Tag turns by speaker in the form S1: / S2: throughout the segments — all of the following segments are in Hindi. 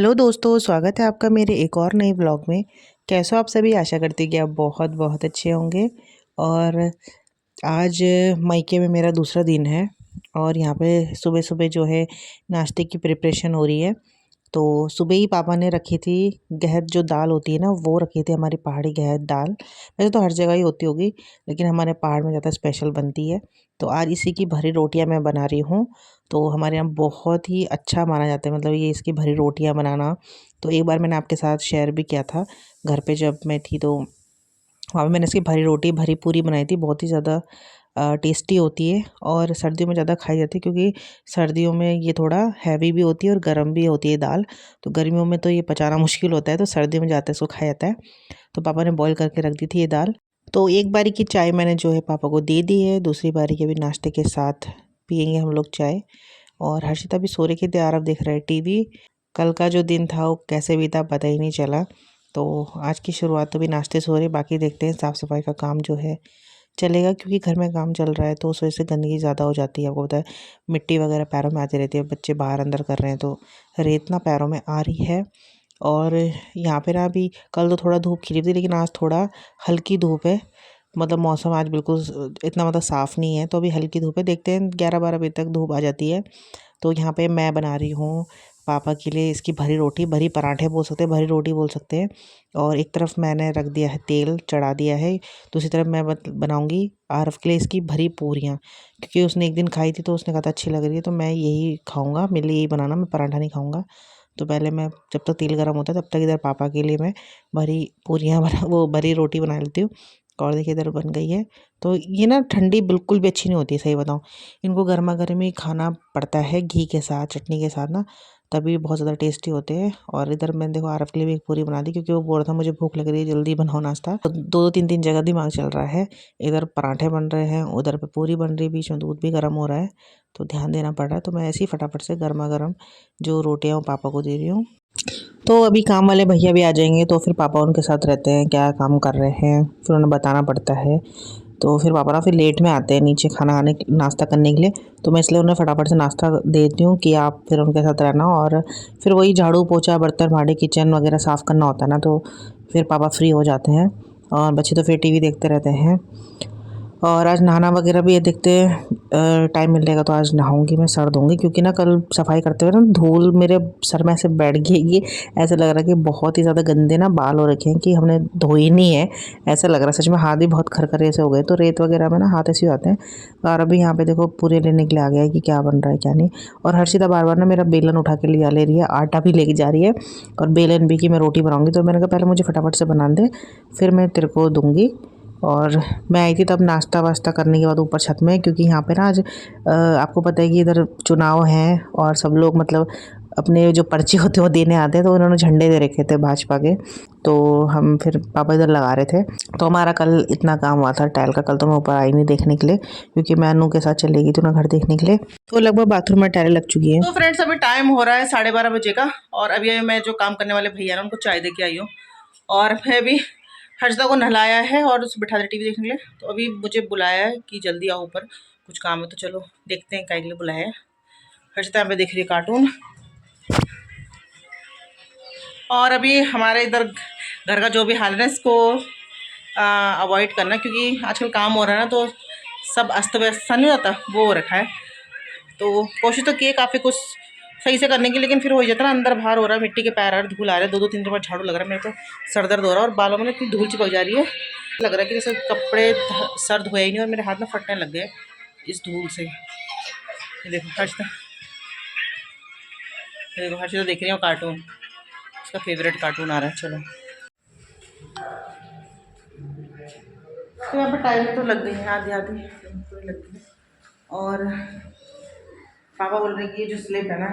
S1: हेलो दोस्तों, स्वागत है आपका मेरे एक और नए व्लॉग में। कैसे हो आप सभी? आशा करती कि आप बहुत बहुत अच्छे होंगे। और आज मायके में मेरा दूसरा दिन है और यहाँ पे सुबह सुबह जो है नाश्ते की प्रिपरेशन हो रही है। तो सुबह ही पापा ने रखी थी गहत जो दाल होती है ना, वो रखी थी हमारी पहाड़ी गहत दाल। वैसे तो हर जगह ही होती होगी, लेकिन हमारे पहाड़ में ज़्यादा स्पेशल बनती है। तो आज इसी की भरी रोटियां मैं बना रही हूँ। तो हमारे यहाँ बहुत ही अच्छा माना जाता है, मतलब ये इसकी भरी रोटियां बनाना। तो एक बार मैंने आपके साथ शेयर भी किया था घर पे जब मैं थी, तो वहाँ पे मैंने इसकी भरी रोटी भरी पूरी बनाई थी। बहुत ही ज़्यादा टेस्टी होती है और सर्दियों में ज़्यादा खाई जाती है, क्योंकि सर्दियों में ये थोड़ा हैवी भी होती है और गर्म भी होती है दाल। तो गर्मियों में तो ये पचाना मुश्किल होता है, तो सर्दियों में ज़्यादा इसको खाया जाता है। तो पापा ने बॉईल करके रख दी थी ये दाल। तो एक बारी की चाय मैंने जो है पापा को दे दी है, दूसरी बारी के भी नाश्ते के साथ पियेंगे हम लोग चाय। और हर्षिता भी सो रखी थी, आरव देख रहा है टीवी। कल का जो दिन था वो कैसे बीता पता ही नहीं चला। तो आज की शुरुआत तो भी नाश्ते से हो रही, बाकी देखते हैं साफ़ सफाई का काम जो है चलेगा, क्योंकि घर में काम चल रहा है तो उस वजह से गंदगी ज़्यादा हो जाती है। आपको पता है मिट्टी वगैरह पैरों में आती रहती है, बच्चे बाहर अंदर कर रहे हैं तो रेत ना पैरों में आ रही है। और यहाँ पे ना अभी कल तो थोड़ा धूप खिली थी, लेकिन आज थोड़ा हल्की धूप है। मतलब मौसम आज बिल्कुल इतना मतलब साफ़ नहीं है, तो अभी हल्की धूप है। देखते हैं 11-12 बजे तक धूप आ जाती है। तो यहाँ पे मैं बना रही हूँ पापा के लिए इसकी भरी रोटी, भरी पराठे बोल सकते हैं, भरी रोटी बोल सकते हैं। और एक तरफ मैंने रख दिया है तेल, चढ़ा दिया है। दूसरी तरफ मैं बनाऊँगी आरव के लिए इसकी भरी पूरियाँ, क्योंकि उसने एक दिन खाई थी तो उसने कहा था अच्छी लग रही है, तो मैं यही खाऊँगा, मेरे लिए यही बनाना, मैं पराठा नहीं खाऊँगा। तो पहले मैं जब तक तेल गर्म होता है तब तक इधर पापा के लिए मैं भरी पूरियाँ बना वो भरी रोटी बना लेती हूँ। और देखिए इधर बन गई है। तो ये ना ठंडी बिल्कुल भी अच्छी नहीं होती है, सही बताऊँ। इनको गर्मा गर्म ही खाना पड़ता है घी के साथ, चटनी के साथ ना, तभी बहुत ज़्यादा टेस्टी होते हैं। और इधर मैंने देखो आरव के लिए भी एक पूरी बना दी, क्योंकि वो बोल रहा था मुझे भूख लग रही है, जल्दी बनाओ नाश्ता। तो दो दो तीन तीन जगह दिमाग चल रहा है। इधर पराठे बन रहे हैं, उधर पे पूरी बन रही है, बीच में दूध भी गर्म हो रहा है, तो ध्यान देना पड़ रहा है। तो मैं ऐसे ही फटाफट से गर्मा गर्म जो रोटियाँ वो पापा को दे रही हूँ। तो अभी काम वाले भैया भी आ जाएंगे, तो फिर पापा उनके साथ रहते हैं, क्या काम कर रहे हैं फिर उन्हें बताना पड़ता है। तो फिर पापा ना फिर लेट में आते हैं नीचे खाना खाने नाश्ता करने के लिए। तो मैं इसलिए उन्हें फटाफट से नाश्ता देती हूँ कि आप फिर उनके साथ रहना। और फिर वही झाड़ू पोछा बर्तन भांडे किचन वगैरह साफ़ करना होता है ना, तो फिर पापा फ्री हो जाते हैं और बच्चे तो फिर टीवी देखते रहते हैं। और आज नहाना वगैरह भी ये देखते हैं, टाइम मिलेगा तो आज नहाऊंगी, मैं सर दूंगी, क्योंकि ना कल सफाई करते हुए ना धूल मेरे सर में ऐसे बैठ गई। ये ऐसा लग रहा है कि बहुत ही ज़्यादा गंदे ना बाल हो रखे हैं कि हमने धोई नहीं है। ऐसा लग रहा है सच में, हाथ भी बहुत खरखरे ऐसे हो गए। तो रेत वगैरह में ना हाथ ऐसे हो जाते हैं। और अभी यहाँ पे देखो पूरे लेने के लिए आ गया है कि क्या बन रहा है क्या नहीं। और हर्षिता बार बार ना मेरा बेलन उठा के लिया ले रही है, आटा भी लेके जा रही है और बेलन भी कि मैं रोटी बनाऊंगी। तो मैंने कहा पहले मुझे फटाफट से बना दे, फिर मैं तेरे को दूंगी। और मैं आई थी तब नाश्ता वाश्ता करने के बाद ऊपर छत में, क्योंकि यहाँ पे ना आज आपको पता है कि इधर चुनाव हैं और सब लोग मतलब अपने जो पर्चे होते हैं वो देने आते हैं। तो उन्होंने झंडे दे रखे थे भाजपा के, तो हम फिर पापा इधर लगा रहे थे। तो हमारा कल इतना काम हुआ था टाइल का। कल तो मैं ऊपर आई नहीं देखने के लिए, क्योंकि मैं अनु के साथ चली गई थी ना घर देखने के लिए। तो लगभग बाथरूम में टाइल लग चुकी है। तो फ्रेंड्स अभी टाइम हो रहा है 12:30 बजे का, और अभी मैं जो काम करने वाले भैया ना उनको चाय दे के आई हूँ। और मैं भी हर्षदा को नहलाया है और उसे बिठा दिया टीवी देखने के लिए। तो अभी मुझे बुलाया है कि जल्दी आओ ऊपर, कुछ काम है। तो चलो देखते हैं काय के लिए बुलाया है। हर्षदा यहाँ पे देख रही है कार्टून। और अभी हमारे इधर घर का जो भी हाल है ना, इसको अवॉइड करना, क्योंकि आजकल काम हो रहा है ना, तो सब अस्त व्यस्त सा नहीं होता, वो हो रखा है। तो कोशिश तो की है काफ़ी कुछ सही से करने की, लेकिन फिर हो जाता ना, अंदर बाहर हो रहा है, मिट्टी के पैर आ रहे, धूल आ रहे, 2-2 3 बार झाड़ू लग रहा है। मेरे तो सर दर्द हो रहा है और बालों में इतनी धूल चिपक जा रही है, लग रहा है कि जैसे कपड़े सर धोए ही नहीं और मेरे हाथ में फटने लग गए इस धूल से। ये देखो हर्षिता, ये देखो हर्षिता देख रही हूँ कार्टून, उसका फेवरेट कार्टून आ रहा है। चलो तो यहाँ पर टाइम तो लग गई है, आधी आधी पूरी लग गई है। और पापा बोल रहे हैं कि ये जो स्लिप है ना,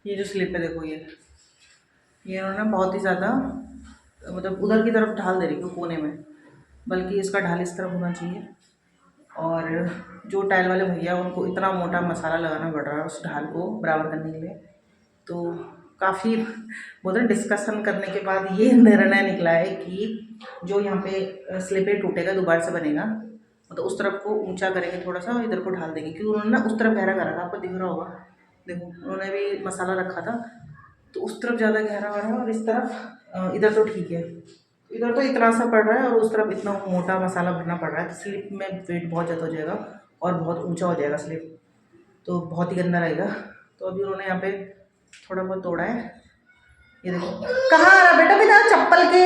S1: ये जो स्लिप है देखो, ये उन्होंने बहुत ही ज़्यादा मतलब उधर की तरफ ढाल दे रही है कोने में, बल्कि इसका ढाल इस तरफ होना चाहिए। और जो टाइल वाले भैया उनको इतना मोटा मसाला लगाना पड़ रहा है उस ढाल को बराबर करने के लिए। तो काफ़ी बोलते डिस्कशन करने के बाद ये निर्णय निकला है कि जो यहाँ पे स्लिप टूटेगा दोबारा से बनेगा, मतलब उस तरफ को ऊंचा करेंगे थोड़ा सा, इधर को ढाल देंगे, क्योंकि उन्होंने ना उस तरफ गहरा करा था, आपको दिख रहा होगा। देखो उन्होंने भी मसाला रखा था, तो उस तरफ ज़्यादा गहरा हो रहा है और इस तरफ इधर तो ठीक है। इधर तो इतना सा पड़ रहा है और उस तरफ इतना मोटा मसाला भरना पड़ रहा है, तो स्लिप में वेट बहुत ज़्यादा हो जाएगा और बहुत ऊंचा हो जाएगा स्लिप, तो बहुत ही गंदा रहेगा। तो अभी उन्होंने यहाँ पे थोड़ा बहुत तोड़ा है। ये देखो कहाँ आ रहा बेटा, बिना चप्पल के।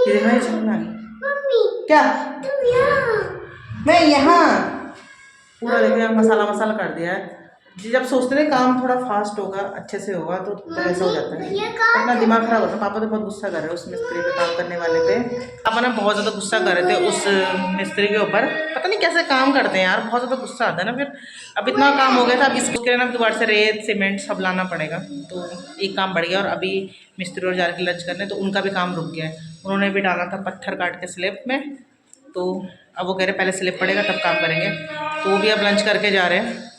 S1: ये देखो ये चप्पल आ गई क्या, मैं यहाँ पूरा देखो यहाँ मसाला मसाला कर दिया है। जी जब सोचते थे काम थोड़ा फास्ट होगा, अच्छे से होगा, तो ऐसा हो जाता है, अपना दिमाग खराब होता है। पापा तो बहुत गुस्सा कर रहे हैं उस मिस्त्री पे काम करने वाले पे। पापा ना बहुत ज़्यादा गुस्सा कर रहे थे उस मिस्त्री के ऊपर, पता नहीं कैसे काम करते हैं यार, बहुत ज़्यादा गुस्सा आता है ना। फिर अब इतना काम हो गया था, अब इसके लिए ना दोबारा से रेत सीमेंट सब लाना पड़ेगा, तो एक काम बढ़ गया। और अभी मिस्त्री और जा के लंच करने, तो उनका भी काम रुक गया है। उन्होंने भी डाला था पत्थर काट के स्लैब में, तो अब वो कह रहे पहले स्लिप पड़ेगा तब काम करेंगे, तो वो भी अब लंच करके जा रहे हैं।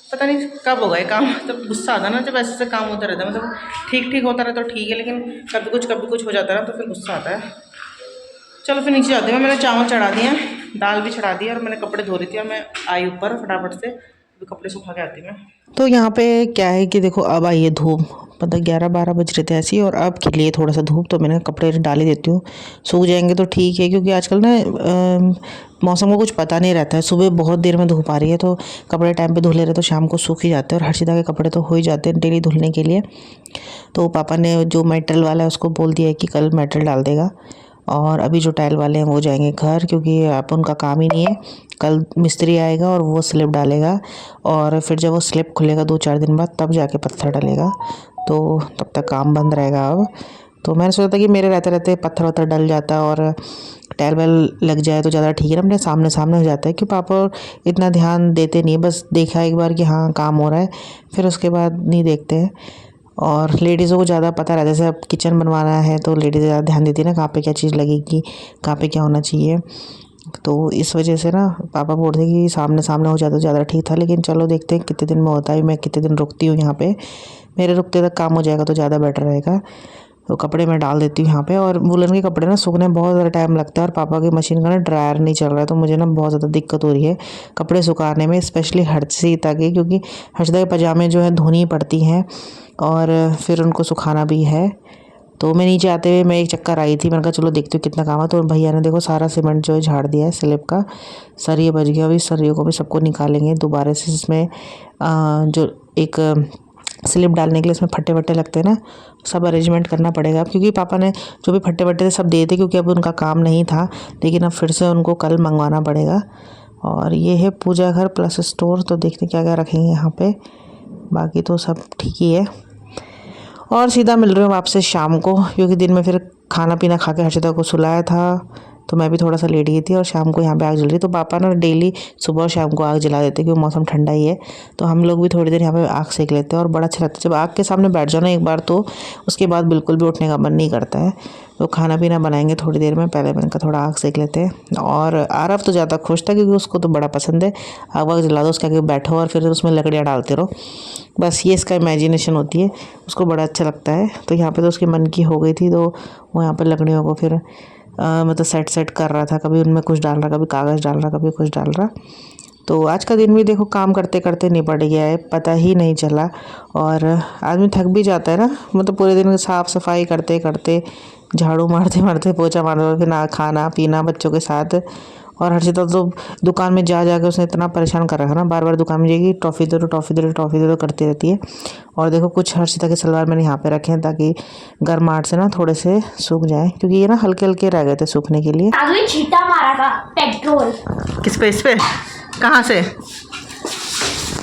S1: पता नहीं कब होगा ये काम, तब गुस्सा आता है ना जब ऐसे काम होता रहता है। मतलब ठीक ठीक होता रहता तो ठीक है, लेकिन कभी कुछ हो जाता है ना, तो फिर गुस्सा आता है। चलो फिर नीचे जाती हूँ। मैंने चावल चढ़ा दिए हैं, दाल भी चढ़ा दी है, और मैंने कपड़े धो रही थी और मैं आई ऊपर फटाफट से, अभी कपड़े सुखा के आती मैं। तो यहाँ पे क्या है कि देखो अब आई है धूप, मतलब 11-12 बज रहे थे ऐसी, और अब खिली है थोड़ा सा धूप, तो मैंने कपड़े डाल ही देती हूँ, सूख जाएंगे तो ठीक है। क्योंकि आजकल ना मौसम को कुछ पता नहीं रहता है, सुबह बहुत देर में धूप आ रही है, तो कपड़े टाइम पे धुल ले रहे तो शाम को सूख ही जाते हैं, और हर्षिता के कपड़े तो हो ही जाते हैं डेली धुलने के लिए। तो पापा ने जो मेटल वाला है उसको बोल दिया है कि कल मेटल डाल देगा, और अभी जो टाइल वाले हैं वो जाएंगे घर, क्योंकि अब उनका काम ही नहीं है। कल मिस्त्री आएगा और वो स्लिप डालेगा, और फिर जब वो स्लिप खुलेगा 2-4 दिन बाद, तब जाके पत्थर डलेगा, तो तब तक काम बंद रहेगा अब। तो मैंने सोचा था कि मेरे रहते रहते पत्थर वत्थर डल जाता और टाइल वाइल लग जाए तो ज़्यादा ठीक है ना, अपने सामने सामने हो जाता है। कि पापा इतना ध्यान देते नहीं, बस देखा एक बार कि हाँ काम हो रहा है, फिर उसके बाद नहीं देखते हैं। और लेडीज़ों को ज़्यादा पता रहता है, जैसे अब किचन बनवाना है तो लेडीज़ ज़्यादा ध्यान देती है ना, कहाँ पे क्या चीज़ लगेगी, कहाँ पे क्या होना चाहिए। तो इस वजह से ना पापा बोलते हैं कि सामने सामने हो जाता तो ज़्यादा ठीक था, लेकिन चलो देखते हैं कितने दिन में होता है, मैं कितने दिन रुकती हूँ यहाँ पे। मेरे रुकते तक काम हो जाएगा तो ज़्यादा बेटर रहेगा। तो कपड़े मैं डाल देती हूँ यहाँ पे, और वुलन के कपड़े ना सूखने में बहुत ज़्यादा टाइम लगता है, और पापा की मशीन का ना ड्रायर नहीं चल रहा है, तो मुझे ना बहुत ज़्यादा दिक्कत हो रही है कपड़े सुखाने में, स्पेशली हर्षिता के, क्योंकि हर्षिता के पजामे जो है धोनी पड़ती हैं और फिर उनको सुखाना भी है। तो मैं नीचे आते हुए मैं एक चक्कर आई थी, मैंने कहा चलो देखती हूँ कितना काम है। तो भैया ने देखो सारा सीमेंट जो है झाड़ दिया है स्लैब का, सरिये बच गया, अभी सरियों को भी सबको निकालेंगे दोबारा से। इसमें जो एक स्लिप डालने के लिए इसमें फट्टे वट्टे लगते हैं ना, सब अरेंजमेंट करना पड़ेगा। क्योंकि पापा ने जो भी फट्टे वट्टे थे सब दे थे, क्योंकि अब उनका काम नहीं था, लेकिन अब फिर से उनको कल मंगवाना पड़ेगा। और ये है पूजा घर प्लस स्टोर, तो देखते क्या क्या रखेंगे यहाँ पे, बाकी तो सब ठीक ही है। और सीधा मिल रही हूँ आपसे शाम को, क्योंकि दिन में फिर खाना पीना खा के हर्षिता को सुलाया था, तो मैं भी थोड़ा सा लेट गई थी, और शाम को यहाँ पे आग जल रही। तो पापा ना डेली सुबह और शाम को आग जला देते, क्योंकि मौसम ठंडा ही है, तो हम लोग भी थोड़ी देर यहाँ पे आग सेक लेते हैं, और बड़ा अच्छा लगता है जब आग के सामने बैठ जाओ ना एक बार, तो उसके बाद बिल्कुल भी उठने का मन नहीं करता है। तो खाना पीना बनाएंगे थोड़ी देर में, पहले मैंने कहा थोड़ा आग सेक लेते हैं। और आरव तो ज़्यादा खुश था, क्योंकि उसको तो बड़ा पसंद है आग वाग जला दो, उसके आगे बैठो और फिर उसमें लकड़ियाँ डालते रहो, बस ये इसका इमेजिनेशन होती है, उसको बड़ा अच्छा लगता है। तो यहाँ पे तो उसके मन की हो गई थी, तो वो यहाँ पर लकड़ियों को फिर मतलब सेट कर रहा था, कभी उनमें कुछ डाल रहा, कभी कागज़ डाल रहा, कभी कुछ डाल रहा। तो आज का दिन भी देखो काम करते करते निपट गया है, पता ही नहीं चला। और आदमी थक भी जाता है ना, मतलब पूरे दिन साफ़ सफाई करते करते, झाड़ू मारते मारते, पोछा मारते, फिर ना खाना पीना बच्चों के साथ। और हर्षिता तो दुकान में जा जाकर उसने इतना परेशान कर रखा ना, बार बार दुकान में जाएगी, टॉफ़ी दे दो टॉफ़ी दे दो टॉफ़ी दे दो करती रहती है। और देखो कुछ हर्षिता के सलवार मैंने यहाँ पे रखे हैं, ताकि गर्माहट से ना थोड़े से सूख जाए, क्योंकि ये ना हल्के हल्के रह गए थे सूखने के लिए।
S2: आगे छींटा मारा था पेट्रोल।
S1: किस पे, इस पे? कहाँ से?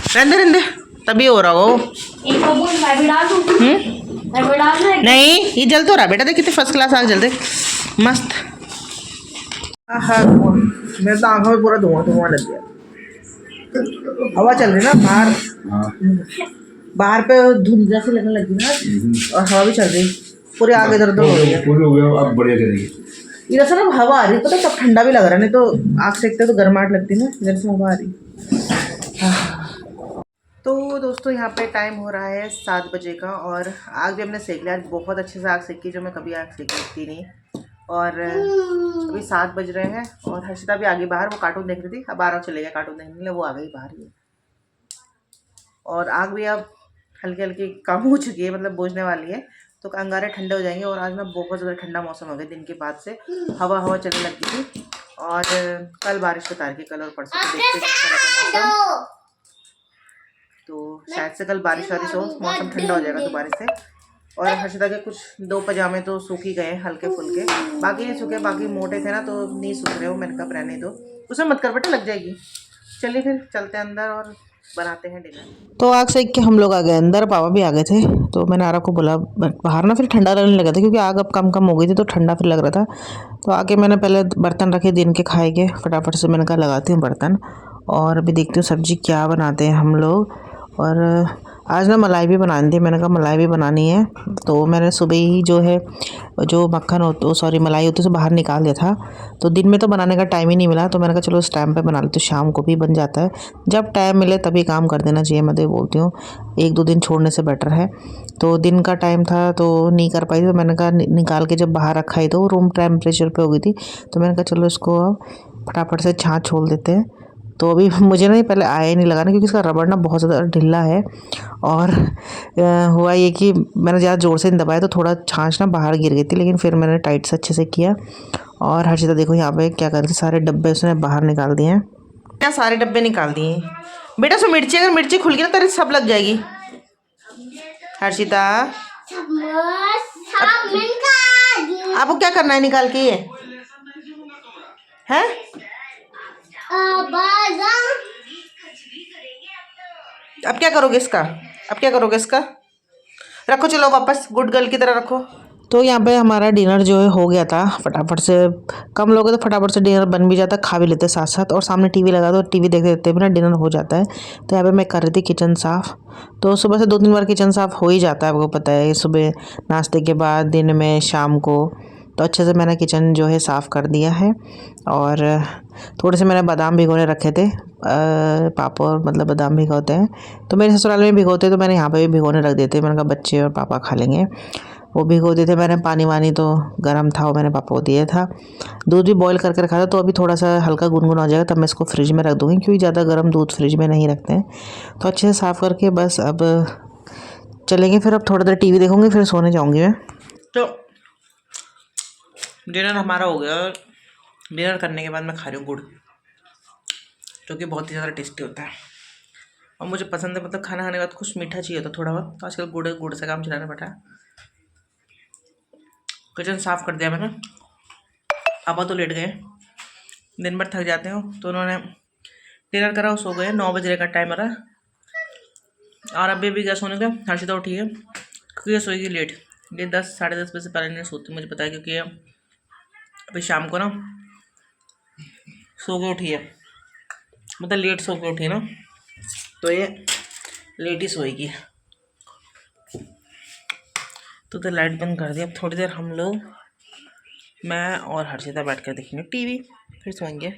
S1: रहने रहने तभी हो रहा हो।
S2: एक बबूल मैं भी डाल दूँ। मैं भी डाल दूँ।
S1: नहीं ये जल तो रहा बेटा, देख कितने फर्स्ट क्लास आग जलते मस्त। मेरे तो आंखों में पूरा धुआं धुआं लग गया। हवा चल रही ना बाहर, बाहर पे धुंध जैसे लगने लगी ना, और हवा भी चल रही, पूरे आग इधर उधर हो गई है।
S3: पूरी हो गया, अब बढ़िया करेंगे।
S1: इधर से ना हवा आ रही, पता तब ठंडा भी लग रहा है, नहीं तो आग सेकते तो गर्माहट लगती ना, इधर से हवा आ रही। तो दोस्तों यहाँ पे टाइम हो रहा है 7 बजे का, और आग भी हमने सेक लिया, आज बहुत अच्छे से आग सेकी, जो मैं कभी आग सेकती नहीं। और अभी 7 बज रहे हैं, और हर्षिता भी आ गई बाहर, वो कार्टून देख रही थी, अब 12 चले गया कार्टून देखने के लिए, वो आ गई बाहर ही। और आग भी अब हल्की हल्की कम हो चुकी है, मतलब बूझने वाली है, तो अंगारे ठंडे हो जाएंगे। और आज ना बहुत ज़्यादा ठंडा मौसम हो गया, दिन के बाद से हवा हवा चलने लगी थी। और कल बारिश बता रही, कल और परसों तो देखते हैं कैसा रहता है मौसम। तो शायद से कल बारिश वारिश हो, मौसम ठंडा हो जाएगा दोबारा से। और हर्षिता के कुछ 2 पजामे तो सूख ही गए हल्के फुल्के, बाकी नहीं सूखे, बाकी मोटे थे ना तो नहीं सूख रहे हो। मैंने कहा रहने दो, उसमें मत कर बेटा, लग जाएगी। चलिए फिर चलते हैं अंदर और बनाते हैं डिनर। तो आग सेक के हम लोग आ गए अंदर, पापा भी आ गए थे। तो मैंने आरा को बोला, बाहर ना फिर ठंडा लगने लगा था क्योंकि आग अब कम कम हो गई थी, तो ठंडा फिर लग रहा था। तो आके मैंने पहले बर्तन रखे दिन के खाए के, फटाफट से मैंने कहा लगाती हूँ बर्तन और अभी देखती हूँ सब्जी क्या बनाते हैं हम लोग। और आज ना मलाई भी बनानी थी, मैंने कहा मलाई भी बनानी है। तो मैंने सुबह ही जो है जो मक्खन हो सॉरी मलाई होती है उसे बाहर निकाल दिया था। तो दिन में तो बनाने का टाइम ही नहीं मिला, तो मैंने कहा चलो इस टाइम पे बना लेते, तो शाम को भी बन जाता है। जब टाइम मिले तभी काम कर देना चाहिए, मैं तो बोलती हूँ, 1-2 दिन छोड़ने से बेटर है। तो दिन का टाइम था तो नहीं कर पाई, तो मैंने कहा निकाल के जब बाहर रखा ही तो रूम टेम्परेचर पे हो गई थी, तो मैंने कहा चलो इसको फटाफट से छाँछ छोड़ देते हैं। तो अभी मुझे ना पहले आया ही नहीं लगाना क्योंकि इसका रबड़ ना बहुत ज़्यादा ढीला है। और हुआ ये कि मैंने ज़्यादा ज़ोर से नहीं दबाया तो थोड़ा छाछ ना बाहर गिर गई थी, लेकिन फिर मैंने टाइट से अच्छे से किया। और हर्षिता देखो यहाँ पे क्या कर रही थी, सारे डब्बे उसने बाहर निकाल दिए हैं, क्या सारे डब्बे निकाल दिए बेटा। सो मिर्ची, अगर मिर्ची खुल गई ना तेरे सब लग जाएगी हर्षिता। आपको क्या करना है निकाल के, ये है अब क्या करोगे इसका, अब क्या करोगे इसका, रखो चलो वापस गुड गर्ल की तरह रखो। तो यहाँ पे हमारा डिनर जो है हो गया था फटाफट से। कम लोग हैं तो फटाफट से डिनर बन भी जाता है, खा भी लेते हैं साथ साथ, और सामने टीवी लगा दो, टीवी देखते देखते भी ना डिनर हो जाता है। तो यहाँ पे मैं कर रही थी किचन साफ़। तो सुबह से 2-3 बार किचन साफ़ हो ही जाता है, आपको पता है, सुबह नाश्ते के बाद, दिन में, शाम को। तो अच्छे से मैंने किचन जो है साफ़ कर दिया है। और थोड़े से मैंने बादाम भिगोने रखे थे, पापा और मतलब बादाम भिगोते हैं तो मेरे ससुराल में भिगोते, तो मैंने यहाँ पे भी भिगोने रख देते। मैंने कहा बच्चे और पापा खा लेंगे, वो भिगो देते। मैंने पानी वानी तो गर्म था, वो मैंने पापा को दिया था। दूध भी बॉईल करके रखा था, तो अभी थोड़ा सा हल्का गुनगुना हो जाएगा तब मैं इसको फ्रिज में रख दूँगी, क्योंकि ज़्यादा गर्म दूध फ्रिज में नहीं रखते हैं। तो अच्छे से साफ़ करके बस अब चलेंगे, फिर अब थोड़ी देर टीवी देखूँगी, फिर सोने जाऊँगी मैं। तो डिनर हमारा हो गया, और डिनर करने के बाद मैं खा रही हूँ गुड़, जो कि बहुत ही ज़्यादा टेस्टी होता है और मुझे पसंद है। मतलब खाना खाने के बाद कुछ मीठा चाहिए होता थोड़ा बहुत, तो आजकल गुड़ से काम चलाना पड़ा। किचन साफ़ कर दिया मैंने, पापा तो लेट गए, दिन भर थक जाते हो, तो उन्होंने डिनर करा, सो गए। 9 बजे का टाइम रहा, और अभी भी क्या सोने का। हर्षिता उठी है क्योंकि ये सोएगी लेट, ये 10 साढ़े 10 बजे से पहले नहीं सोती, मुझे पता है, क्योंकि अभी शाम को ना सो के उठी है, मतलब लेट सो के उठी ना, तो ये लेट ही सोएगी। तो लाइट बंद कर दी। अब थोड़ी देर हम लोग, मैं और हर्षिता बैठ कर देखेंगे टीवी, फिर सोएंगे।